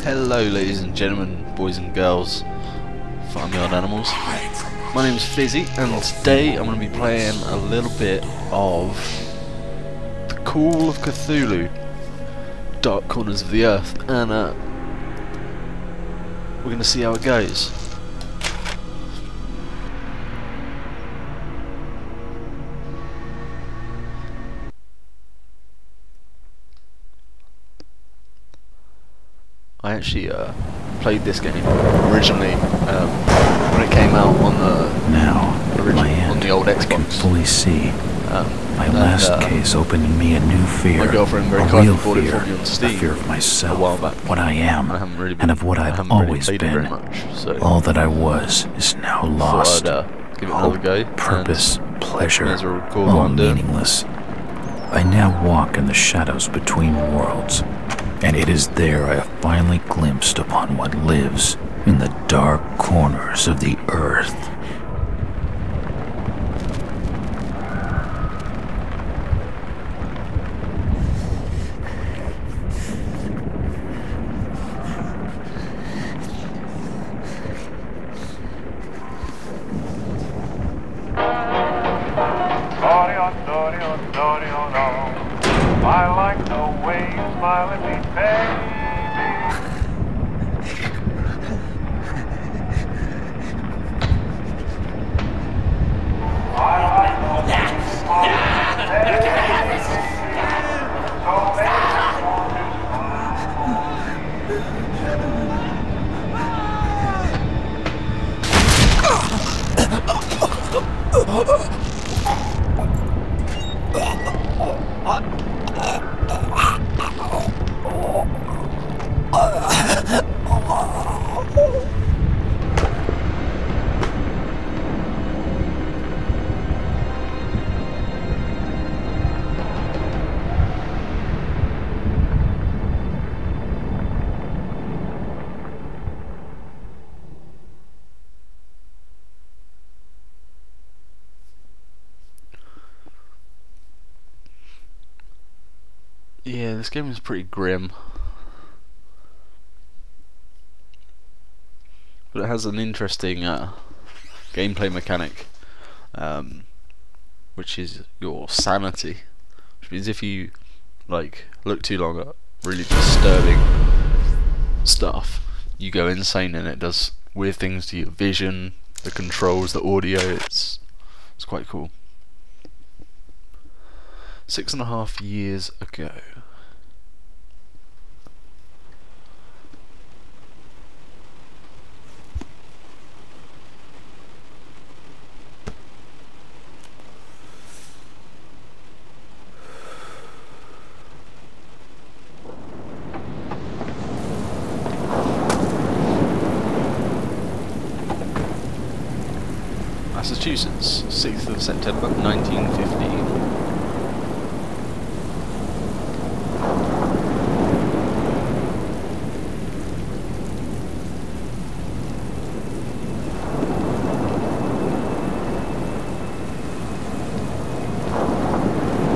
Hello ladies and gentlemen, boys and girls, farmyard animals. My name's Fizzy and today I'm going to be playing a little bit of the Call of Cthulhu, Dark Corners of the Earth, and we're going to see how it goes. I actually played this game originally when it came out on the old Xbox. I can fully see. My last case opened me a new fear. My girlfriend very a kindly real bought it fear, for me on Steam a fear of myself, a while back. what I am, and of what I've always been. So all that I was is now lost. Thought I'd give it another go. Purpose, pleasure, all all meaningless. I now walk in the shadows between worlds. And it is there I have finally glimpsed upon what lives in the dark corners of the earth. I like the way you smile at me, baby. I like the way you smile at me, baby. So baby, yeah, this game is pretty grim, but it has an interesting gameplay mechanic, which is your sanity, which means if you look too long at really disturbing stuff, you go insane, and it does weird things to your vision, the controls, the audio. It's quite cool. 6.5 years ago. Massachusetts, 6th of September 1915.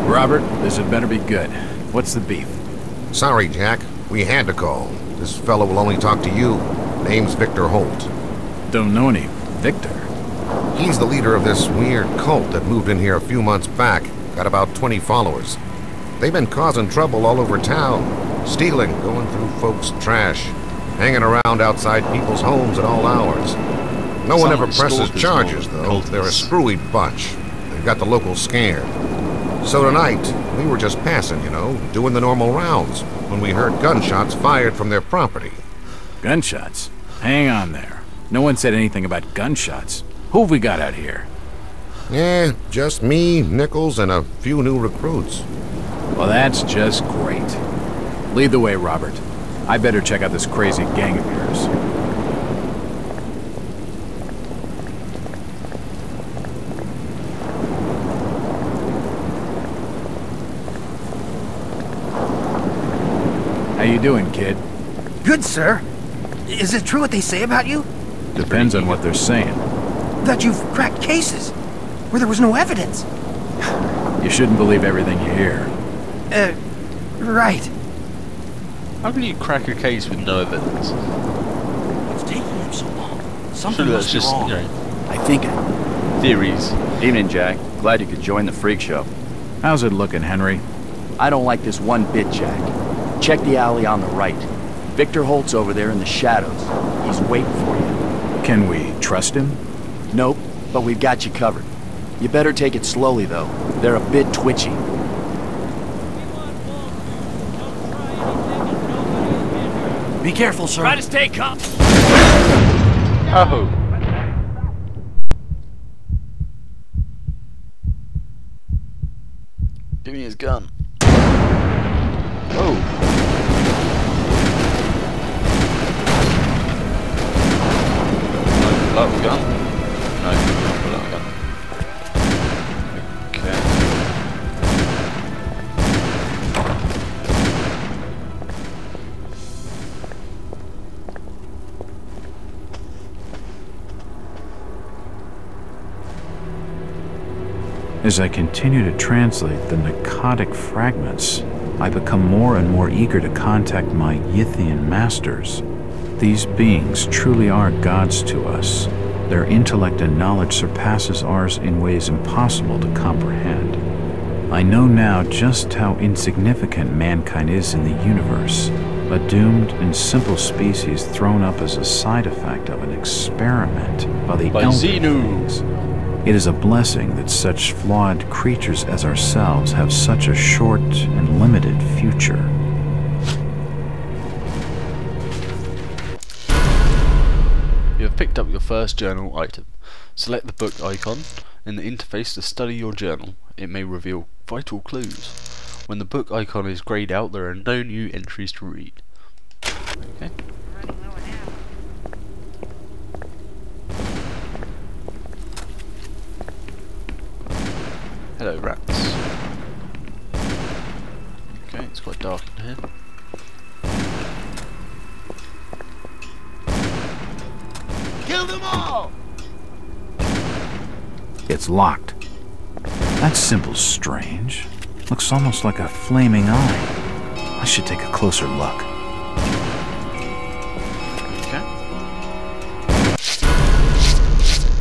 Robert, this had better be good. What's the beef? Sorry, Jack. We had to call. This fellow will only talk to you. Name's Victor Holt. Don't know any Victor. He's the leader of this weird cult that moved in here a few months back. Got about 20 followers. They've been causing trouble all over town. Stealing, going through folks' trash, hanging around outside people's homes at all hours. No one ever presses charges, though. They're a screwy bunch. They've got the locals scared. So tonight, we were just passing, you know, doing the normal rounds, when we heard gunshots fired from their property. Gunshots? Hang on there. No one said anything about gunshots. Who have we got out here? Yeah, just me, Nichols, and a few new recruits. Well, that's just great. Lead the way, Robert. I better check out this crazy gang of yours. How you doing, kid? Good, sir. Is it true what they say about you? Depends on what they're saying. That you've cracked cases where there was no evidence. You shouldn't believe everything you hear. Right. How can you crack a case with no evidence? What's taking him so long? Something Surely must that's be just, wrong. you know, I think theories. Evening, Jack. Glad you could join the freak show. How's it looking, Henry? I don't like this one bit, Jack. Check the alley on the right. Victor Holt's over there in the shadows. He's waiting for you. Can we trust him? Nope, but we've got you covered. You better take it slowly, though. They're a bit twitchy. Be careful, sir. Try to stay calm. Oh. Give me his gun. Oh. No, pull out the gun. No, not pull out the gun. Okay. As I continue to translate the narcotic fragments, I become more and more eager to contact my Yithian masters. These beings truly are gods to us. Their intellect and knowledge surpasses ours in ways impossible to comprehend. I know now just how insignificant mankind is in the universe, a doomed and simple species thrown up as a side effect of an experiment by the elder beings. It is a blessing that such flawed creatures as ourselves have such a short and limited future. You have picked up your first journal item. Select the book icon in the interface to study your journal. It may reveal vital clues. When the book icon is grayed out, there are no new entries to read. Okay. Hello, rats. Okay, it's quite dark in here. Kill them all! It's locked. That symbol's strange. Looks almost like a flaming eye. I should take a closer look. Okay.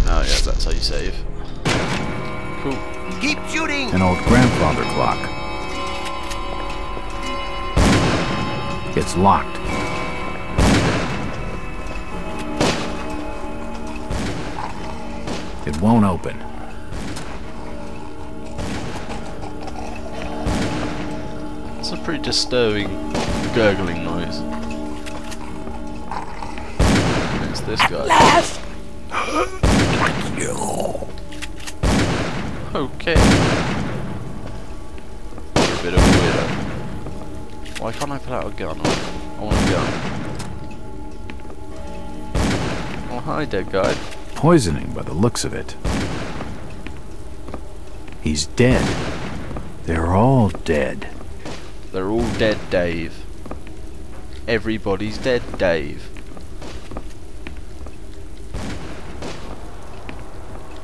Oh yeah, that's how you save. Cool. Keep shooting! An old grandfather clock. It's locked. It won't open. It's a pretty disturbing gurgling noise. And it's this guy. Okay. You're a bit of a weirdo. Why can't I pull out a gun? I want a gun. Oh, hi, dead guy. Poisoning by the looks of it. He's dead. They're all dead. They're all dead, Dave. Everybody's dead, Dave.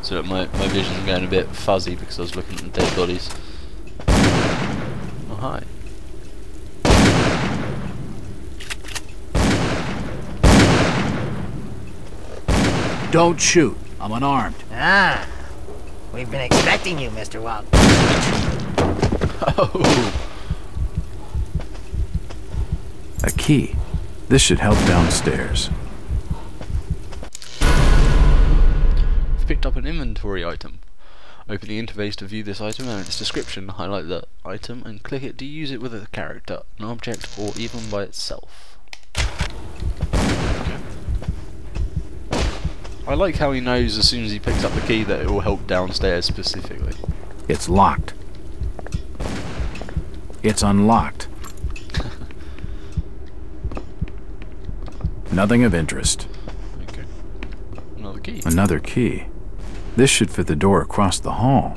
So that my vision's going a bit fuzzy because I was looking at the dead bodies. Oh, hi. Don't shoot. I'm unarmed. Ah, we've been expecting you, Mr. Walt. Oh! A key. This should help downstairs. I've picked up an inventory item. Open the interface to view this item and its description. Highlight the item and click it to use it with a character, an object, or even by itself. Okay. I like how he knows as soon as he picks up the key that it will help downstairs specifically. It's locked. It's unlocked. Nothing of interest. Okay. Another key. Another key. This should fit the door across the hall.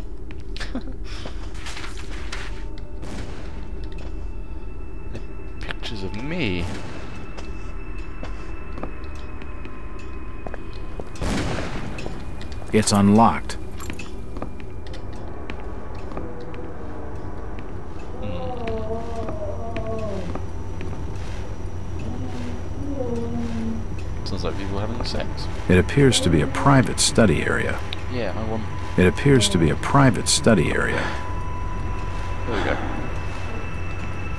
Pictures of me. It's unlocked. Sounds like people having sex. It appears to be a private study area. Yeah, I want... It appears to be a private study area. There we go.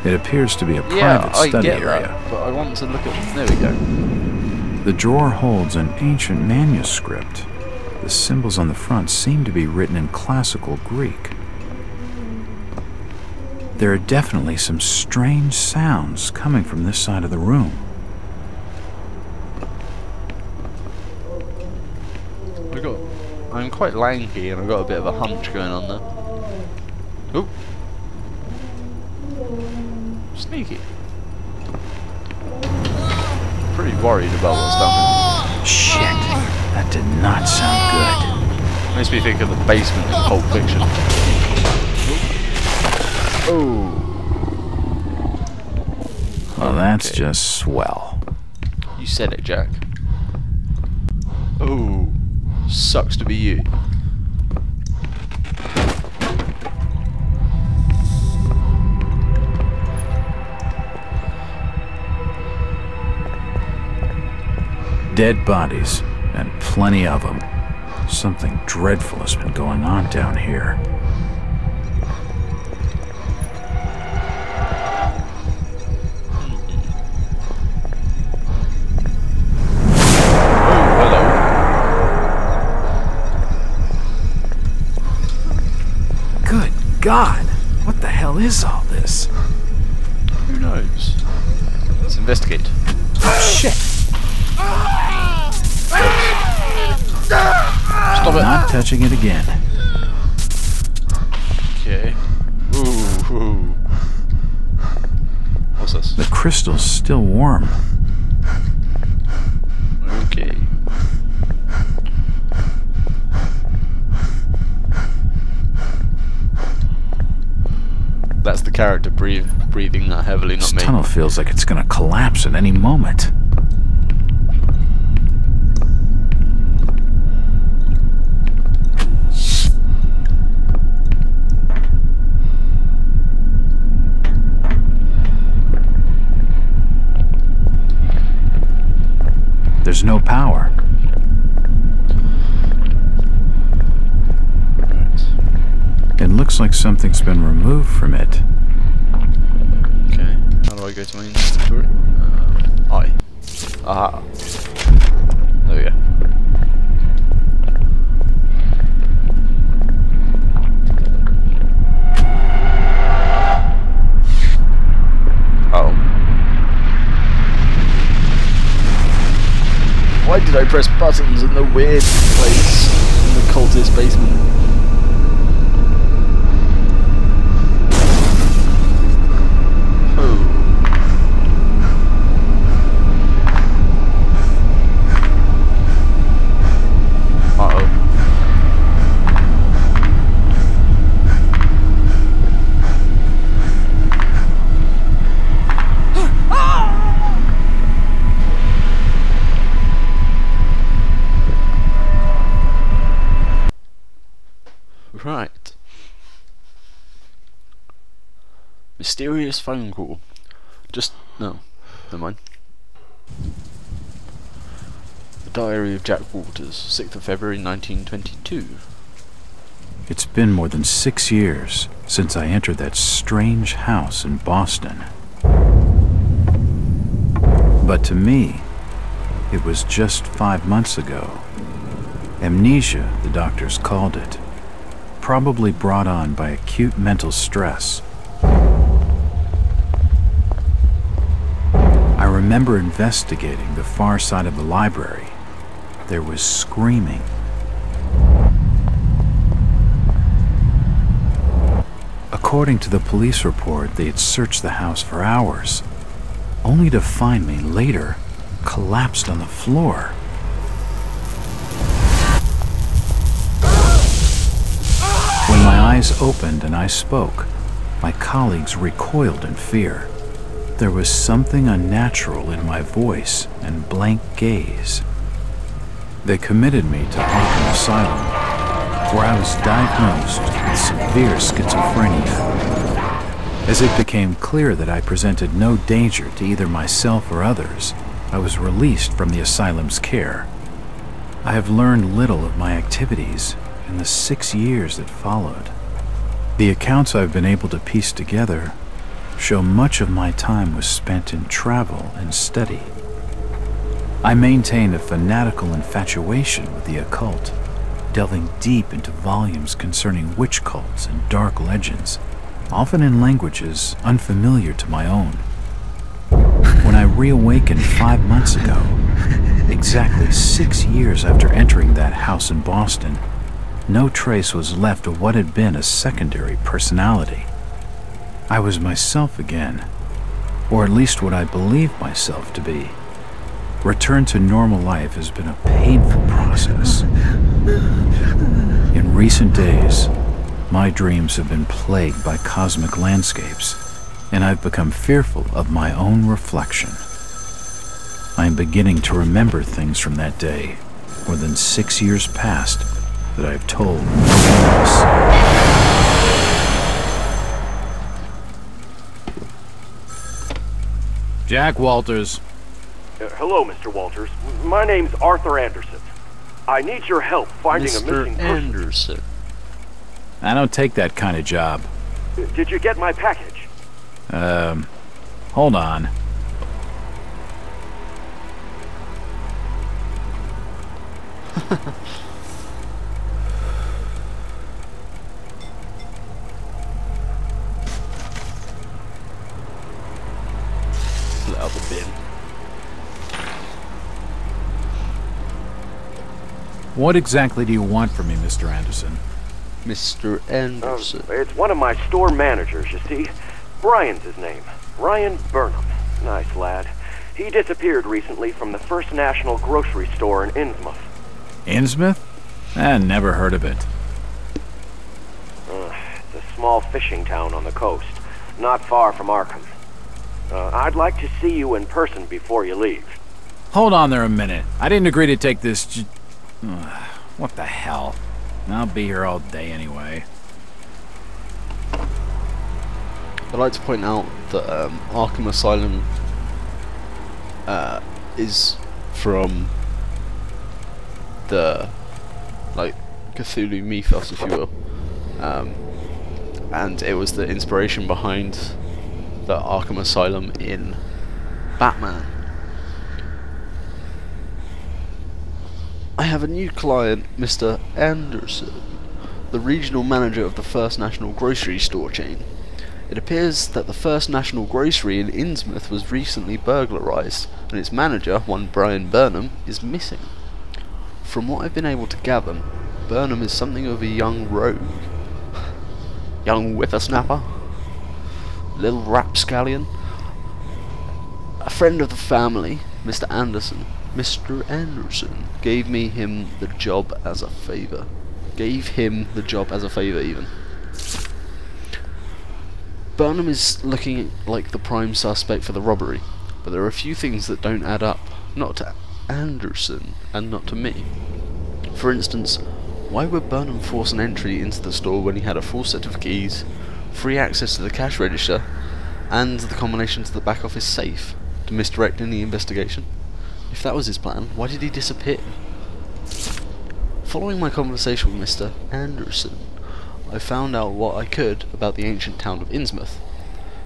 It appears to be a Yeah, private I study get area. that, but I want to look at... There we go. The drawer holds an ancient manuscript. The symbols on the front seem to be written in classical Greek. There are definitely some strange sounds coming from this side of the room. I'm quite lanky and I've got a bit of a hunch going on there. Oop. Sneaky. Pretty worried about what's down there. Shit, that did not sound good. Makes me think of the basement in Pulp Fiction. Oh. Well, that's just swell. You said it, Jack. Oh. Sucks to be you. Dead bodies, and plenty of them. Something dreadful has been going on down here. God, what the hell is all this? Who knows? Let's investigate. Oh, shit! Stop it! Not touching it again. Okay. Ooh. What's this? The crystal's still warm. Okay. That's the character breathing that heavily, not me. This tunnel feels like it's gonna collapse at any moment. There's no power. It looks like something's been removed from it. Okay, how do I go to my inventory? I. Aha. There we go. Oh. Why did I press buttons in the weird place in the cultist basement? Right. Mysterious phone call. No, never mind. The Diary of Jack Walters, 6th of February 1922. It's been more than 6 years since I entered that strange house in Boston. But to me, it was just 5 months ago. Amnesia, the doctors called it. Probably brought on by acute mental stress. I remember investigating the far side of the library. There was screaming. According to the police report, they had searched the house for hours, only to find me later collapsed on the floor. When my eyes opened and I spoke, my colleagues recoiled in fear. There was something unnatural in my voice and blank gaze. They committed me to Arkham Asylum, where I was diagnosed with severe schizophrenia. As it became clear that I presented no danger to either myself or others, I was released from the asylum's care. I have learned little of my activities in the 6 years that followed. The accounts I've been able to piece together show much of my time was spent in travel and study. I maintained a fanatical infatuation with the occult, delving deep into volumes concerning witch cults and dark legends, often in languages unfamiliar to my own. When I reawakened 5 months ago, exactly 6 years after entering that house in Boston, no trace was left of what had been a secondary personality. I was myself again, or at least what I believed myself to be. Return to normal life has been a painful process. In recent days, my dreams have been plagued by cosmic landscapes, and I've become fearful of my own reflection. I am beginning to remember things from that day, more than 6 years past, that I've told no one else. Jack Walters. Hello, Mr. Walters. My name's Arthur Anderson. I need your help finding a Mr. missing Anderson. I don't take that kind of job. person. Did you get my package? Hold on. Let out the bin. What exactly do you want from me, Mr. Anderson? Mr. Anderson. It's one of my store managers, you see. Brian's his name. Ryan Burnham. Nice lad. He disappeared recently from the First National grocery store in Innsmouth. Innsmouth? Never heard of it. It's a small fishing town on the coast, not far from Arkham. I'd like to see you in person before you leave. Hold on there a minute. I didn't agree to take this what the hell? I'll be here all day anyway. I'd like to point out that Arkham Asylum is from the Cthulhu mythos, if you will, and it was the inspiration behind the Arkham Asylum in Batman. I have a new client, Mr. Anderson, the regional manager of the First National grocery store chain. It appears that the First National grocery in Innsmouth was recently burglarized, and its manager, one Brian Burnham, is missing. From what I've been able to gather, Burnham is something of a young rogue. Young whippersnapper? Little rapscallion? A friend of the family, Mr. Anderson, gave him the job as a favor. Even. Burnham is looking like the prime suspect for the robbery, but there are a few things that don't add up, not to Anderson and not to me. For instance, why would Burnham force an entry into the store when he had a full set of keys, free access to the cash register, and the combination to the back office safe to misdirect any investigation? If that was his plan, why did he disappear? Following my conversation with Mr. Anderson, I found out what I could about the ancient town of Innsmouth.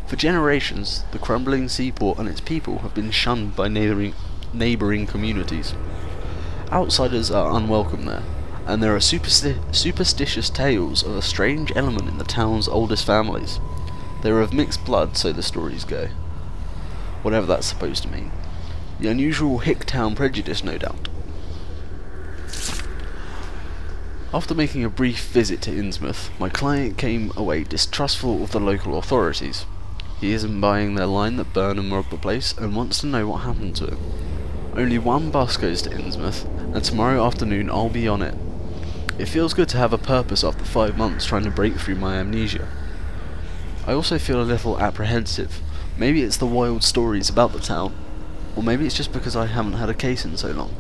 For generations, the crumbling seaport and its people have been shunned by neighbouring communities. Outsiders are unwelcome there, and there are superstitious tales of a strange element in the town's oldest families. They are of mixed blood, so the stories go. Whatever that's supposed to mean. The unusual Hicktown prejudice, no doubt. After making a brief visit to Innsmouth, my client came away distrustful of the local authorities. He isn't buying their line that Burnham robbed the place and wants to know what happened to him. Only one bus goes to Innsmouth, and tomorrow afternoon I'll be on it. It feels good to have a purpose after 5 months trying to break through my amnesia. I also feel a little apprehensive. Maybe it's the wild stories about the town, or maybe it's just because I haven't had a case in so long.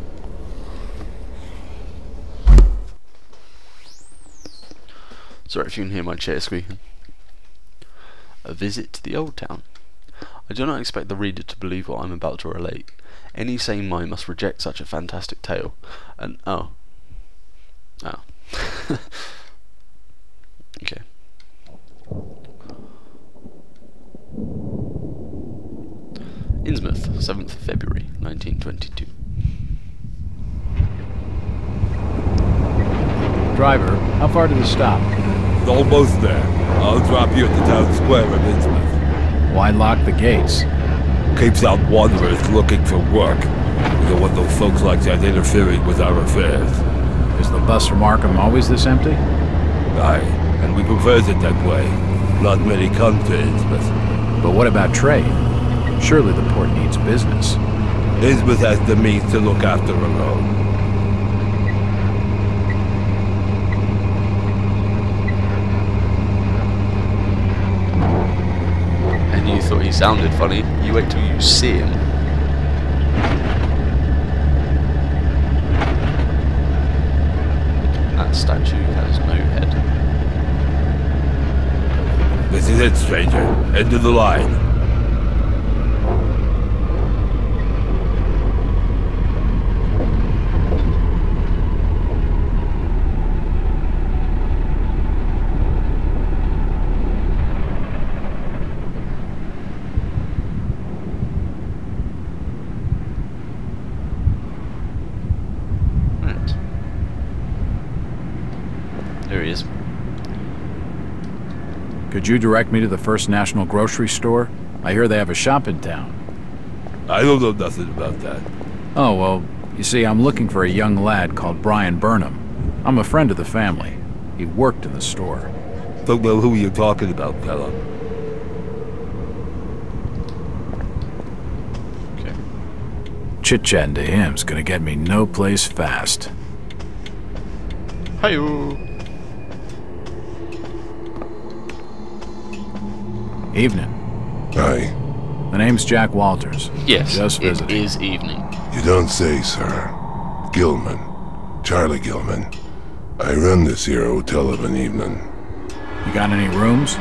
Sorry if you can hear my chair squeaking. A visit to the old town. I do not expect the reader to believe what I'm about to relate. Any sane mind must reject such a fantastic tale. And oh. Okay. Innsmouth, 7th of February, 1922. Driver, how far to the stop? It's almost there. I'll drop you at the town square of Innsmouth. Why lock the gates? Keeps out wanderers looking for work. We don't want those folks like that interfering with our affairs. Is the bus from Arkham always this empty? Aye, and we prefers it that way. Not many come to Innsmouth. But what about trade? Surely the port needs business. Innsmouth has the means to look after her own. And you thought he sounded funny? You wait till you see him. That statue has no head. This is it, stranger. End of the line. Right. There he is. Could you direct me to the First National grocery store? I hear they have a shop in town. I don't know nothing about that. Oh, well, you see, I'm looking for a young lad called Brian Burnham. I'm a friend of the family. He worked in the store. Don't know who you're talking about, fella. Okay. Chit-chatting to him's gonna get me no place fast. Hi-yo! Evening. Hi. The name's Jack Walters. Yes, Just it visiting. is evening. You don't say, sir. Gilman. Charlie Gilman. I run this here hotel of an evening. You got any rooms?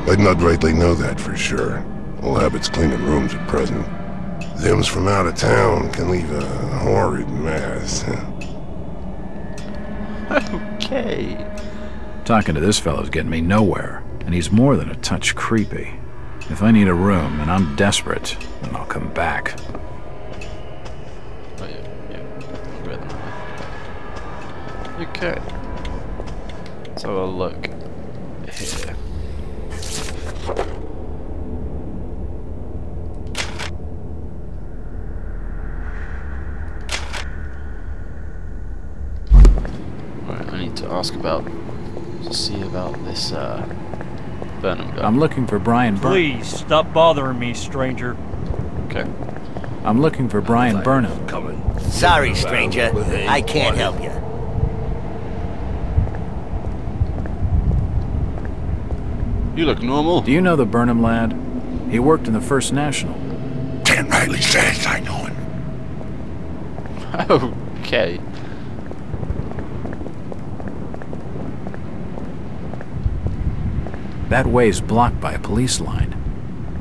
I'd not rightly know that for sure. All habits cleaning rooms at present. Them's from out of town can leave a horrid mess. Okay. Talking to this fellow's getting me nowhere, and he's more than a touch creepy. If I need a room and I'm desperate, then I'll come back. Oh, yeah. I'll grab them. Okay. Let's have a look here. Right, I need to ask about, see about this, Burnham guy. I'm looking for Brian Burnham. Please, stop bothering me, stranger. Okay. I'm looking for Brian Burnham. Sorry, stranger. I can't help you. You look normal. Do you know the Burnham lad? He worked in the First National. Can't rightly say as I know him. Okay. That way's blocked by a police line.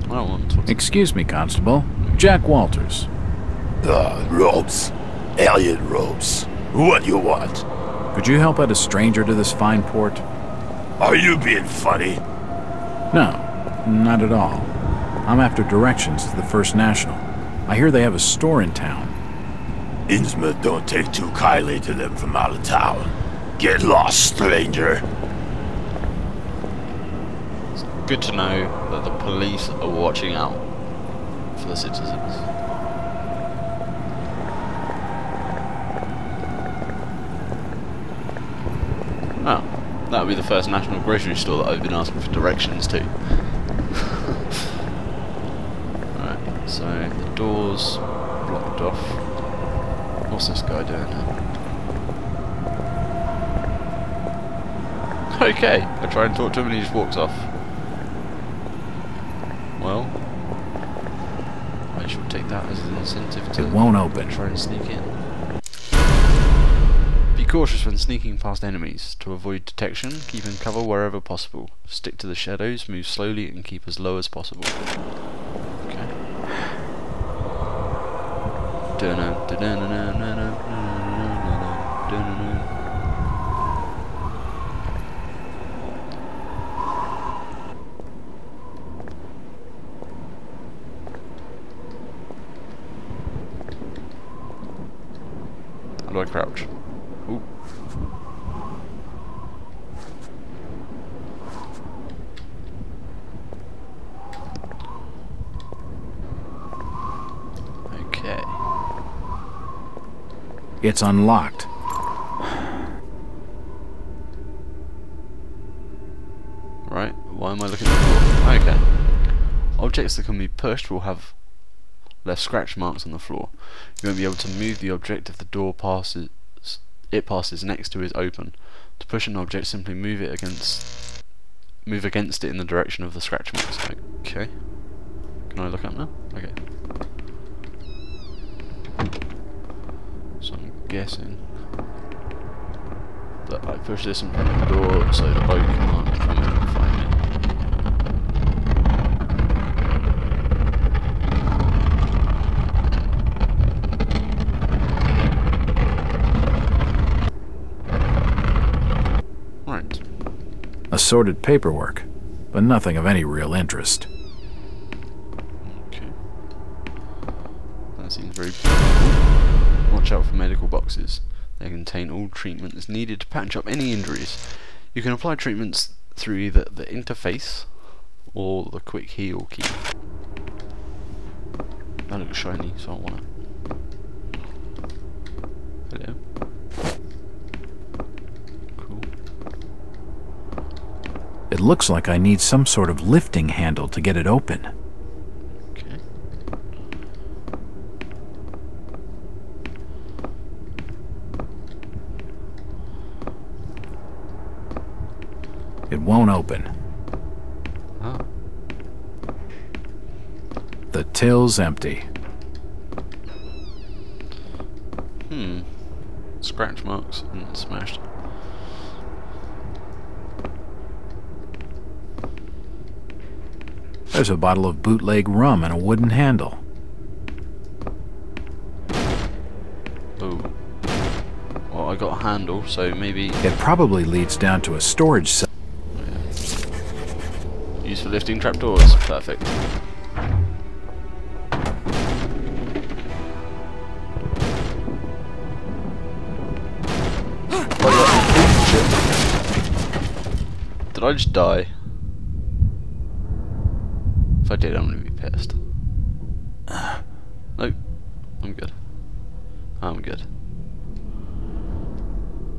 I don't want to. Excuse me, Constable. Jack Walters. Robes. Alien robes. What you want? Could you help out a stranger to this fine port? Are you being funny? No, not at all. I'm after directions to the First National. I hear they have a store in town. Innsmouth don't take too kindly to them from out of town. Get lost, stranger. It's good to know that the police are watching out for the citizens. Oh, that would be the First National grocery store that I've been asking for directions to. Right, so the door's blocked off. What's this guy doing now? Okay, I try and talk to him and he just walks off. Well, I shall take that as an incentive to It won't open. try and sneak in. Be cautious when sneaking past enemies. To avoid detection, keep in cover wherever possible. Stick to the shadows, move slowly and keep as low as possible. How do I crouch? Ooh. Okay. It's unlocked. Right, why am I looking at the floor? Okay. Objects that can be pushed will have left scratch marks on the floor. You won't be able to move the object if the door passes next to is open. To push an object, simply move against it in the direction of the scratch marks. Okay. Can I look up now? Okay. So I'm guessing that I push this in front of the door so the boat can't come in and find me. Right. Assorted paperwork, but nothing of any real interest. Okay. That seems very... Watch out for medical boxes. They contain all treatments needed to patch up any injuries. You can apply treatments through either the interface or the quick heal key. That looks shiny, so I want it. Hello. Cool. It looks like I need some sort of lifting handle to get it open. Okay. It won't open. Ah. The till's empty. Scratch marks and smashed. There's a bottle of bootleg rum and a wooden handle. Oh. Well, I got a handle, so maybe... It probably leads down to a storage cell. Used for lifting trapdoors. Perfect. Did I just die? If I did, I'm gonna be pissed. Nope. I'm good. I'm good.